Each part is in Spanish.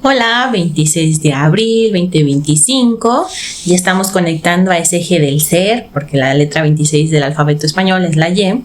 Hola, 26 de abril 2025. Ya estamos conectando a ese eje del ser, porque la letra 26 del alfabeto español es la Y,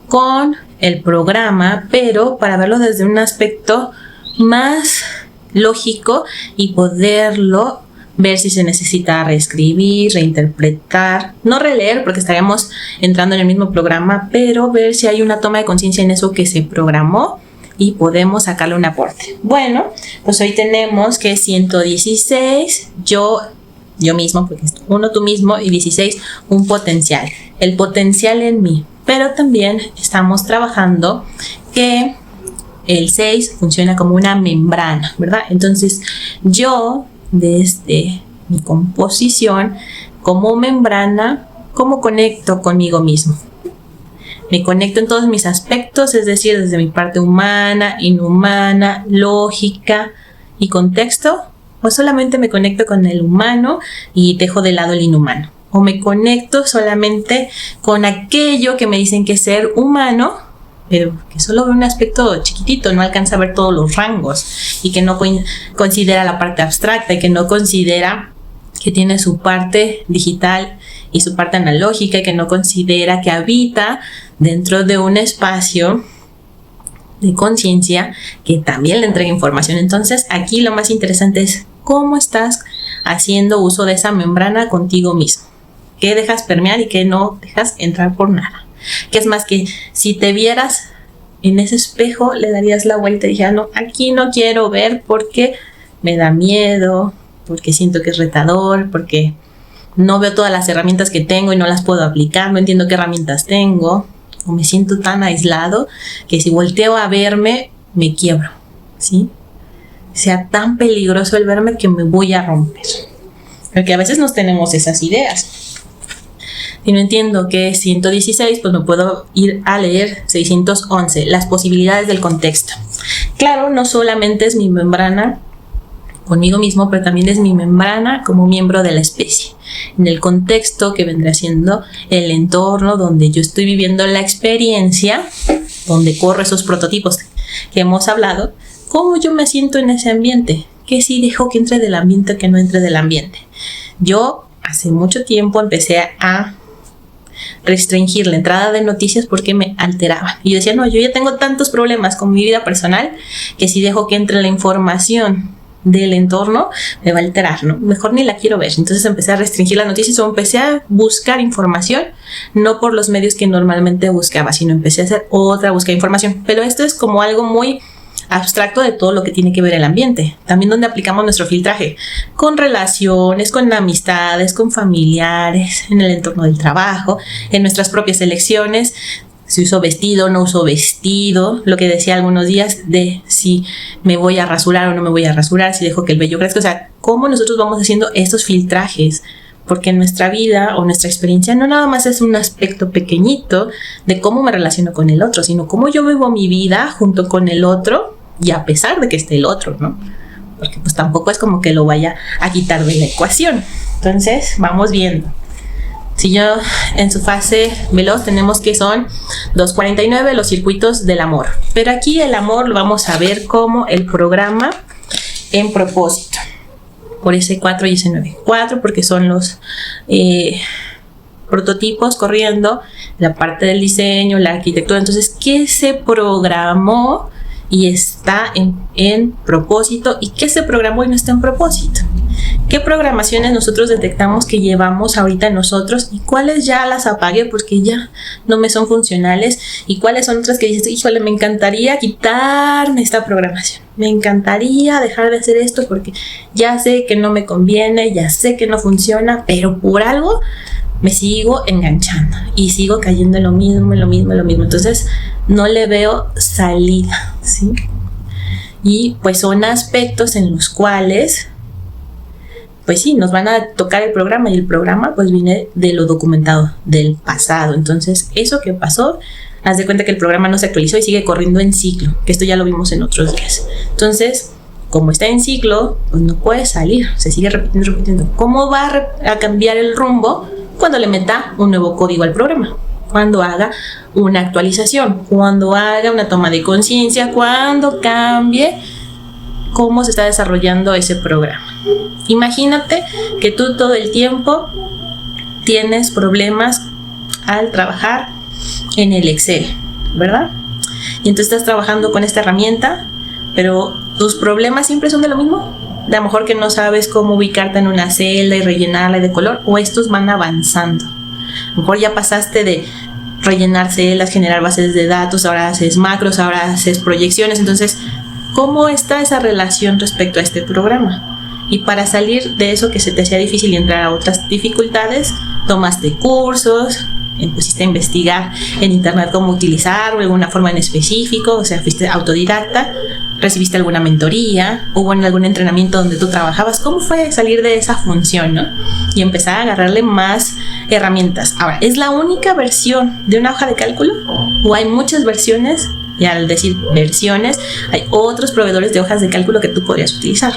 con el programa, pero para verlo desde un aspecto más lógico y poderlo ver si se necesita reescribir, reinterpretar, no releer porque estaríamos entrando en el mismo programa, pero ver si hay una toma de conciencia en eso que se programó y podemos sacarle un aporte. Bueno, pues hoy tenemos que 116, yo mismo, porque es 1 tú mismo y 16 un potencial, el potencial en mí. Pero también estamos trabajando que el 6 funciona como una membrana, ¿verdad? Entonces yo desde mi composición como membrana, ¿cómo conecto conmigo mismo? Me conecto en todos mis aspectos, es decir, desde mi parte humana, inhumana, lógica y contexto, o solamente me conecto con el humano y dejo de lado el inhumano, o me conecto solamente con aquello que me dicen que es ser humano, pero que solo ve un aspecto chiquitito, no alcanza a ver todos los rangos y que no considera la parte abstracta y que no considera que tiene su parte digital y su parte analógica y que no considera que habita dentro de un espacio de conciencia que también le entrega información. Entonces aquí lo más interesante es cómo estás haciendo uso de esa membrana contigo mismo, qué dejas permear y qué no dejas entrar por nada. Que es más que si te vieras en ese espejo le darías la vuelta y dijeras, no, aquí no quiero ver porque me da miedo, porque siento que es retador, porque no veo todas las herramientas que tengo y no las puedo aplicar, no entiendo qué herramientas tengo, o me siento tan aislado que si volteo a verme me quiebro, ¿sí? Sea tan peligroso el verme que me voy a romper, porque a veces nos tenemos esas ideas. Si no entiendo qué es 116, pues me puedo ir a leer 611, las posibilidades del contexto. Claro, no solamente es mi membrana conmigo mismo, pero también es mi membrana como miembro de la especie. En el contexto que vendría siendo el entorno donde yo estoy viviendo la experiencia, donde corro esos prototipos que hemos hablado, ¿cómo yo me siento en ese ambiente? ¿Qué sí dejo que entre del ambiente, que no entre del ambiente? Yo hace mucho tiempo empecé a restringir la entrada de noticias porque me alteraban. Y yo decía, no, yo ya tengo tantos problemas con mi vida personal que si dejo que entre la información del entorno me va a alterar, ¿no? Mejor ni la quiero ver. Entonces empecé a restringir las noticias o empecé a buscar información, no por los medios que normalmente buscaba, sino empecé a hacer otra búsqueda de información. Pero esto es como algo muy abstracto de todo lo que tiene que ver el ambiente. También donde aplicamos nuestro filtraje con relaciones, con amistades, con familiares, en el entorno del trabajo, en nuestras propias elecciones. Si uso vestido, no uso vestido, lo que decía algunos días de si me voy a rasurar o no me voy a rasurar, si dejo que el vello crezca, o sea, cómo nosotros vamos haciendo estos filtrajes, porque nuestra vida o nuestra experiencia no nada más es un aspecto pequeñito de cómo me relaciono con el otro, sino cómo yo vivo mi vida junto con el otro y a pesar de que esté el otro, ¿no? Porque pues tampoco es como que lo vaya a quitar de la ecuación. Entonces, vamos viendo. Si yo en su fase veloz tenemos que son 249 los circuitos del amor. Pero aquí el amor lo vamos a ver como el programa en propósito. Por ese 4 y ese 9. 4 porque son los prototipos corriendo, la parte del diseño, la arquitectura. Entonces, ¿qué se programó y está en propósito? ¿Y qué se programó y no está en propósito? ¿Qué programaciones nosotros detectamos que llevamos ahorita nosotros y cuáles ya las apagué porque ya no me son funcionales? ¿Y cuáles son otras que dices, híjole, me encantaría quitarme esta programación? Me encantaría dejar de hacer esto porque ya sé que no me conviene, ya sé que no funciona, pero por algo me sigo enganchando y sigo cayendo en lo mismo. Entonces no le veo salida, ¿sí? Y pues son aspectos en los cuales pues sí, nos van a tocar el programa y el programa pues viene de lo documentado, del pasado. Entonces, eso que pasó, haz de cuenta que el programa no se actualizó y sigue corriendo en ciclo, que esto ya lo vimos en otros días. Entonces, como está en ciclo, pues no puede salir, se sigue repitiendo. ¿Cómo va a cambiar el rumbo? Cuando le meta un nuevo código al programa, cuando haga una actualización, cuando haga una toma de conciencia, cuando cambie cómo se está desarrollando ese programa. Imagínate que tú todo el tiempo tienes problemas al trabajar en el Excel, ¿verdad? Y entonces estás trabajando con esta herramienta, pero tus problemas siempre son de lo mismo. De a lo mejor que no sabes cómo ubicarte en una celda y rellenarla de color, o estos van avanzando. A lo mejor ya pasaste de rellenar celdas, generar bases de datos, ahora haces macros, ahora haces proyecciones. Entonces, ¿cómo está esa relación respecto a este programa? Y para salir de eso que se te hacía difícil y entrar a otras dificultades, tomaste cursos, pusiste a investigar en internet cómo utilizarlo de alguna forma en específico, o sea, fuiste autodidacta, recibiste alguna mentoría, hubo en algún entrenamiento donde tú trabajabas. ¿Cómo fue salir de esa función, no? Y empezar a agarrarle más herramientas. Ahora, ¿es la única versión de una hoja de cálculo? ¿O hay muchas versiones? Y al decir versiones, hay otros proveedores de hojas de cálculo que tú podrías utilizar.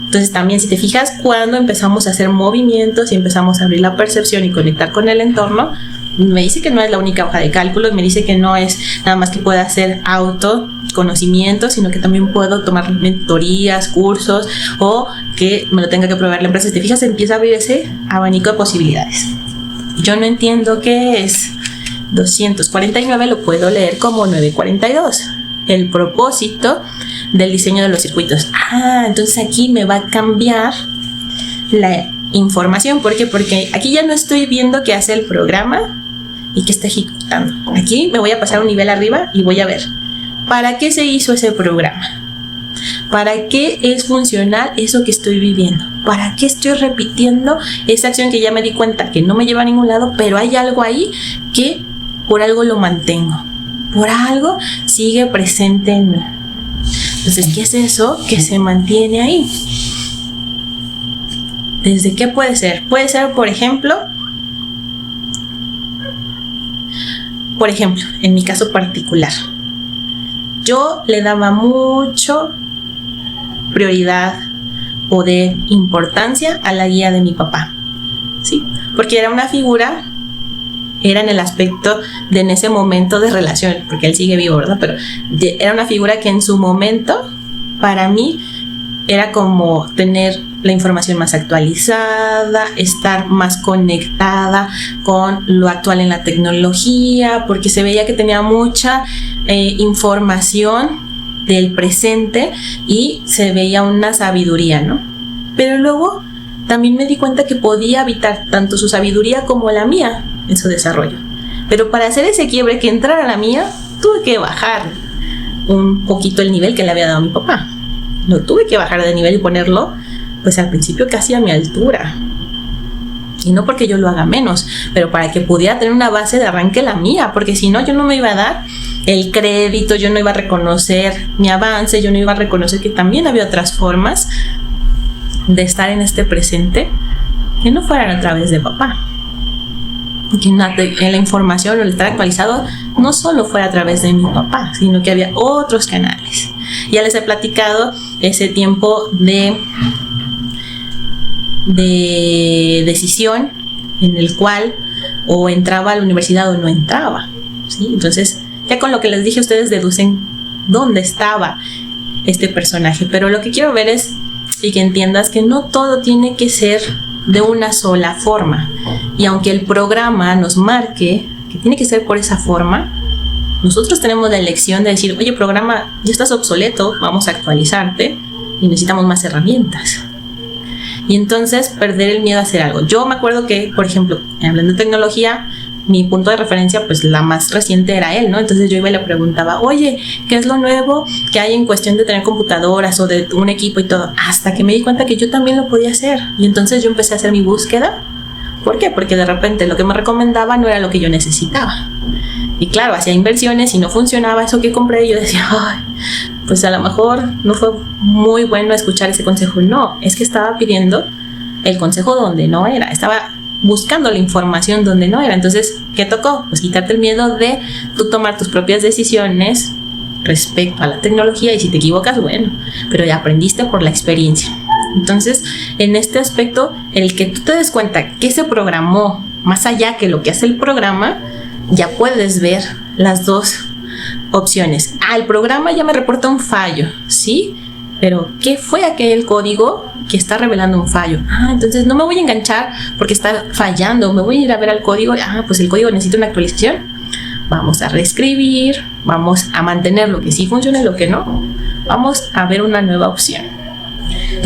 Entonces también, si te fijas, cuando empezamos a hacer movimientos y empezamos a abrir la percepción y conectar con el entorno, me dice que no es la única hoja de cálculo, me dice que no es nada más que pueda hacer autoconocimiento, sino que también puedo tomar mentorías, cursos, o que me lo tenga que probar la empresa. Si te fijas, empieza a abrir ese abanico de posibilidades. Yo no entiendo qué es 249, lo puedo leer como 942. El propósito del diseño de los circuitos. Entonces aquí me va a cambiar la información. ¿Por qué? Porque aquí ya no estoy viendo qué hace el programa y qué está ejecutando. Aquí me voy a pasar un nivel arriba y voy a ver ¿para qué se hizo ese programa? ¿Para qué es funcional eso que estoy viviendo? ¿Para qué estoy repitiendo esa acción que ya me di cuenta que no me lleva a ningún lado, pero hay algo ahí que por algo lo mantengo? Por algo sigue presente en mí. Entonces, ¿qué es eso que se mantiene ahí? ¿Desde qué puede ser? Puede ser, por ejemplo, en mi caso particular, yo le daba mucho prioridad, poder, importancia a la guía de mi papá, ¿sí? Porque era una figura, era en el aspecto de en ese momento de relación, porque él sigue vivo, ¿verdad? Pero era una figura que en su momento, para mí, era como tener la información más actualizada, estar más conectada con lo actual en la tecnología, porque se veía que tenía mucha información del presente y se veía una sabiduría, ¿no? Pero luego también me di cuenta que podía habitar tanto su sabiduría como la mía en su desarrollo. Pero para hacer ese quiebre que entrara la mía, tuve que bajar un poquito el nivel que le había dado a mi papá. Lo tuve que bajar de nivel y ponerlo, pues al principio casi a mi altura. Y no porque yo lo haga menos, pero para que pudiera tener una base de arranque la mía, porque si no, yo no me iba a dar el crédito, yo no iba a reconocer mi avance, yo no iba a reconocer que también había otras formas de estar en este presente que no fueran a través de papá. Que la información o el estar actualizado no solo fuera a través de mi papá, sino que había otros canales. Ya les he platicado ese tiempo de decisión en el cual o entraba a la universidad o no entraba, ¿sí? Entonces, ya con lo que les dije, ustedes deducen dónde estaba este personaje. Pero lo que quiero ver es, y que entiendas, que no todo tiene que ser de una sola forma. Y aunque el programa nos marque que tiene que ser por esa forma, nosotros tenemos la elección de decir, oye, programa, ya estás obsoleto, vamos a actualizarte y necesitamos más herramientas. Y entonces perder el miedo a hacer algo. Yo me acuerdo que, por ejemplo, hablando de tecnología, mi punto de referencia, pues la más reciente era él, ¿no? Entonces yo iba y le preguntaba, oye, ¿qué es lo nuevo que hay en cuestión de tener computadoras o de un equipo y todo? Hasta que me di cuenta que yo también lo podía hacer. Y entonces yo empecé a hacer mi búsqueda. ¿Por qué? Porque de repente lo que me recomendaba no era lo que yo necesitaba. Y claro, hacía inversiones y no funcionaba eso que compré. Y yo decía, ay, pues a lo mejor no fue muy bueno escuchar ese consejo. No, es que estaba pidiendo el consejo donde no era. Estaba buscando la información donde no era. Entonces, ¿qué tocó? Pues quitarte el miedo de tú tomar tus propias decisiones respecto a la tecnología, y si te equivocas, bueno, pero ya aprendiste por la experiencia. Entonces, en este aspecto, el que tú te des cuenta que se programó más allá que lo que hace el programa, ya puedes ver las dos opciones. El programa ya me reporta un fallo, ¿sí? pero ¿qué fue aquel código que está revelando un fallo? Entonces no me voy a enganchar porque está fallando, me voy a ir a ver al código. Pues el código necesita una actualización. Vamos a reescribir, vamos a mantener lo que sí funciona y lo que no. Vamos a ver una nueva opción.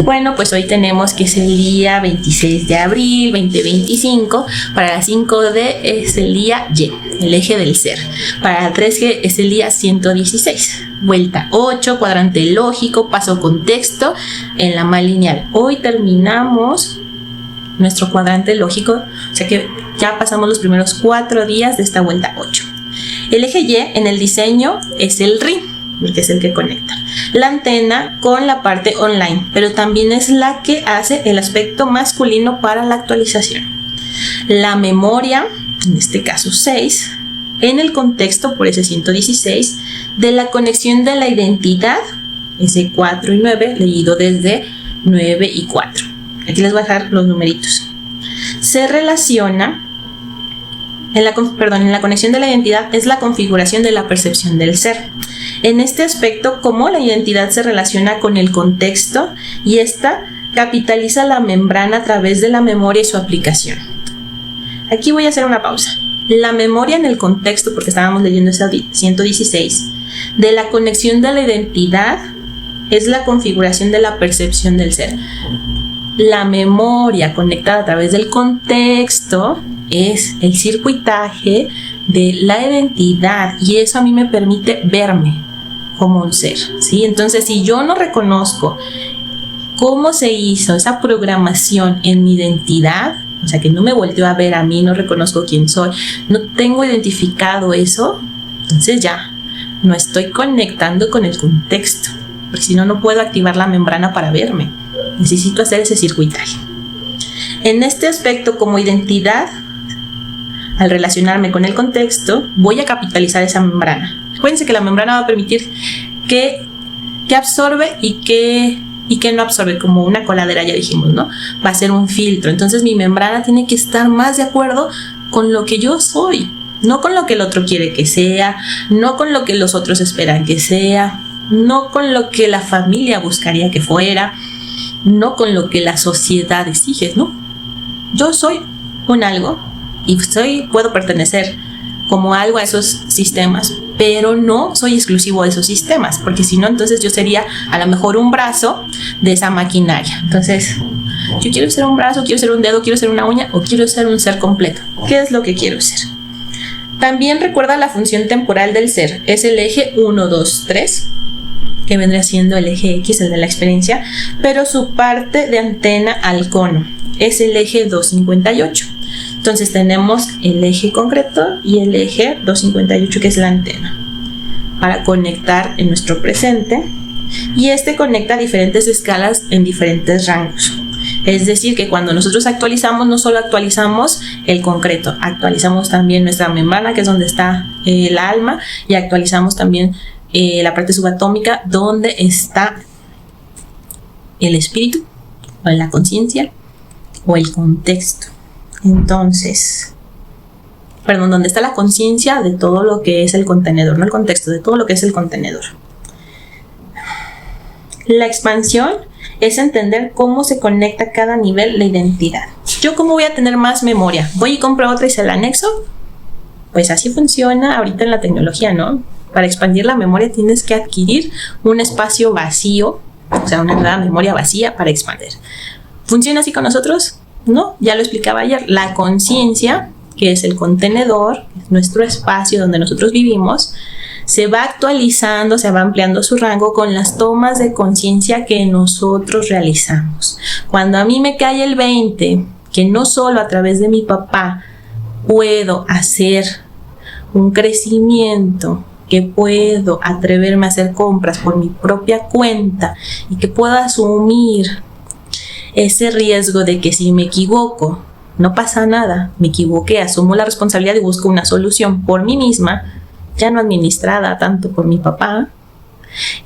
Bueno, pues hoy tenemos que es el día 26 de abril 2025. Para la 5D es el día Y, el eje del ser. Para la 3G es el día 116. Vuelta 8, cuadrante lógico, paso contexto en la mal lineal. Hoy terminamos nuestro cuadrante lógico, o sea que ya pasamos los primeros 4 días de esta vuelta 8. El eje Y en el diseño es el RI, porque es el que conecta la antena con la parte online, pero también es la que hace el aspecto masculino para la actualización. La memoria, en este caso 6, en el contexto, por ese 116, de la conexión de la identidad, ese 4 y 9, leído desde 9 y 4. Aquí les voy a dejar los numeritos. Se relaciona, en la conexión de la identidad es la configuración de la percepción del ser. En este aspecto, cómo la identidad se relaciona con el contexto y esta capitaliza la membrana a través de la memoria y su aplicación. Aquí voy a hacer una pausa. La memoria en el contexto, porque estábamos leyendo ese 116, de la conexión de la identidad es la configuración de la percepción del ser. La memoria conectada a través del contexto es el circuitaje de la identidad y eso a mí me permite verme como un ser, ¿sí? Entonces, si yo no reconozco cómo se hizo esa programación en mi identidad, o sea, que no me volteo a ver a mí, no reconozco quién soy, no tengo identificado eso, entonces ya no estoy conectando con el contexto, porque si no, no puedo activar la membrana para verme. Necesito hacer ese circuitaje. En este aspecto, como identidad, al relacionarme con el contexto, voy a capitalizar esa membrana. Acuérdense que la membrana va a permitir que absorbe y que no absorbe, como una coladera, ya dijimos, ¿no? Va a ser un filtro. Entonces mi membrana tiene que estar más de acuerdo con lo que yo soy, no con lo que el otro quiere que sea, no con lo que los otros esperan que sea, no con lo que la familia buscaría que fuera, no con lo que la sociedad exige, ¿no? Yo soy un algo y puedo pertenecer como algo a esos sistemas, pero no soy exclusivo de esos sistemas, porque si no, entonces yo sería a lo mejor un brazo de esa maquinaria. Entonces, yo quiero ser un brazo, quiero ser un dedo, quiero ser una uña o quiero ser un ser completo. ¿Qué es lo que quiero ser? También recuerda la función temporal del ser. Es el eje 1, 2, 3, que vendría siendo el eje X, el de la experiencia, pero su parte de antena al cono es el eje 258. Entonces tenemos el eje concreto y el eje 258, que es la antena, para conectar en nuestro presente, y este conecta diferentes escalas en diferentes rangos. Es decir, que cuando nosotros actualizamos, no solo actualizamos el concreto, actualizamos también nuestra membrana, que es donde está el alma, y actualizamos también la parte subatómica, donde está el espíritu, o la conciencia, o el contexto. Entonces, donde está la conciencia de todo lo que es el contenedor, no el contexto, de todo lo que es el contenedor. La expansión es entender cómo se conecta cada nivel la identidad. ¿Yo cómo voy a tener más memoria? ¿Voy y compro otra y se la anexo? Pues así funciona ahorita en la tecnología, ¿no? Para expandir la memoria tienes que adquirir un espacio vacío, o sea, una nueva memoria vacía para expandir. ¿Funciona así con nosotros? No, ya lo explicaba ayer. La conciencia, que es el contenedor, nuestro espacio donde nosotros vivimos, se va actualizando, se va ampliando su rango con las tomas de conciencia que nosotros realizamos. Cuando a mí me cae el 20, que no solo a través de mi papá puedo hacer un crecimiento, que puedo atreverme a hacer compras por mi propia cuenta y que puedo asumir ese riesgo de que si me equivoco, no pasa nada, me equivoqué, asumo la responsabilidad y busco una solución por mí misma, ya no administrada tanto por mi papá.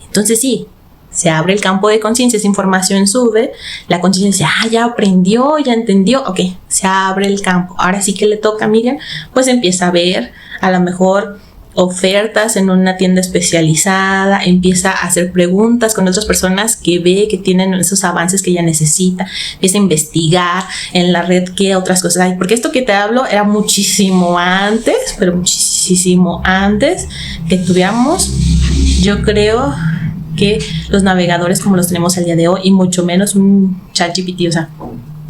Entonces sí, se abre el campo de conciencia, esa información sube, la conciencia dice, ya aprendió, ya entendió, ok, se abre el campo. Ahora sí que le toca a Miriam, pues empieza a ver a lo mejor ofertas en una tienda especializada, empieza a hacer preguntas con otras personas que ve que tienen esos avances que ella necesita, empieza a investigar en la red qué otras cosas hay, porque esto que te hablo era muchísimo antes, pero muchísimo antes que tuviéramos, yo creo, que los navegadores como los tenemos al día de hoy, y mucho menos un ChatGPT, o sea,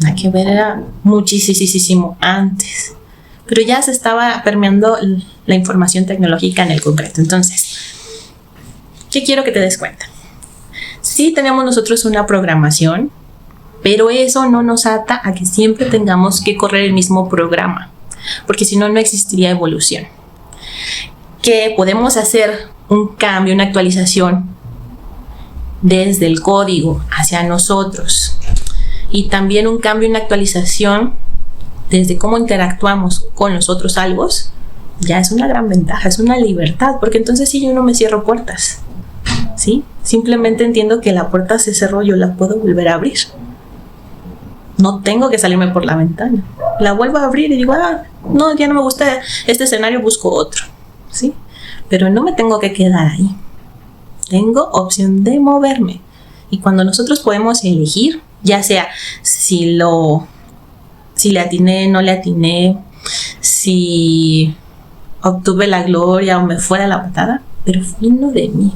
hay que ver, era muchísimo antes. Pero ya se estaba permeando la información tecnológica en el concreto. Entonces, ¿qué quiero que te des cuenta? Sí tenemos nosotros una programación, pero eso no nos ata a que siempre tengamos que correr el mismo programa, porque si no, no existiría evolución. Que podemos hacer un cambio, una actualización desde el código hacia nosotros, y también un cambio, una actualización desde cómo interactuamos con los otros algo, ya es una gran ventaja, es una libertad, porque entonces sí, yo no me cierro puertas, ¿sí? Simplemente entiendo que la puerta se cerró, yo la puedo volver a abrir. No tengo que salirme por la ventana. La vuelvo a abrir y digo, no, ya no me gusta este escenario, busco otro, ¿sí? Pero no me tengo que quedar ahí. Tengo opción de moverme. Y cuando nosotros podemos elegir, ya sea si le atiné, no le atiné, si obtuve la gloria o me fue de la patada, pero vino de mí.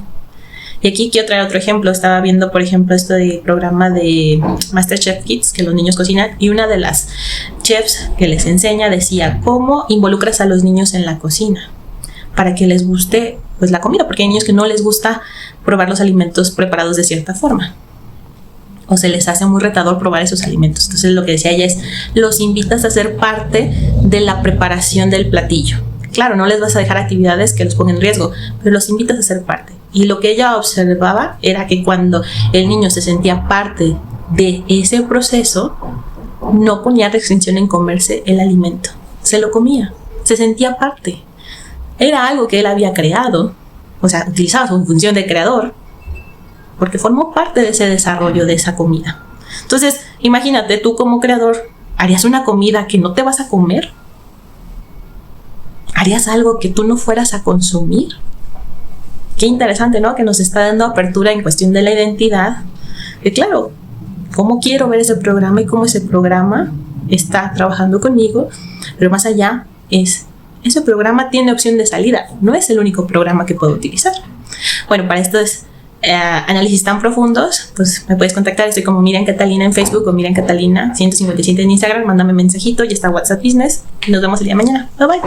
Y aquí quiero traer otro ejemplo. Estaba viendo, por ejemplo, esto del programa de MasterChef Kids, que los niños cocinan, y una de las chefs que les enseña decía, ¿cómo involucras a los niños en la cocina? Para que les guste pues la comida, porque hay niños que no les gusta probar los alimentos preparados de cierta forma, o se les hace muy retador probar esos alimentos. Entonces lo que decía ella es, los invitas a ser parte de la preparación del platillo. Claro, no les vas a dejar actividades que los pongan en riesgo, pero los invitas a ser parte. Y lo que ella observaba era que cuando el niño se sentía parte de ese proceso, no ponía restricción en comerse el alimento. Se lo comía, se sentía parte. Era algo que él había creado, o sea, utilizaba su función de creador, porque formó parte de ese desarrollo de esa comida. Entonces, imagínate, tú como creador, ¿harías una comida que no te vas a comer? ¿Harías algo que tú no fueras a consumir? Qué interesante, ¿no? Que nos está dando apertura en cuestión de la identidad. Y claro, ¿cómo quiero ver ese programa y cómo ese programa está trabajando conmigo? Pero más allá ese programa tiene opción de salida. No es el único programa que puedo utilizar. Bueno, para estos análisis tan profundos, pues me puedes contactar. Estoy como Miriam Catalina en Facebook o Miriam Catalina 157 en Instagram. Mándame mensajito, ya está WhatsApp Business. Y nos vemos el día de mañana. Bye bye.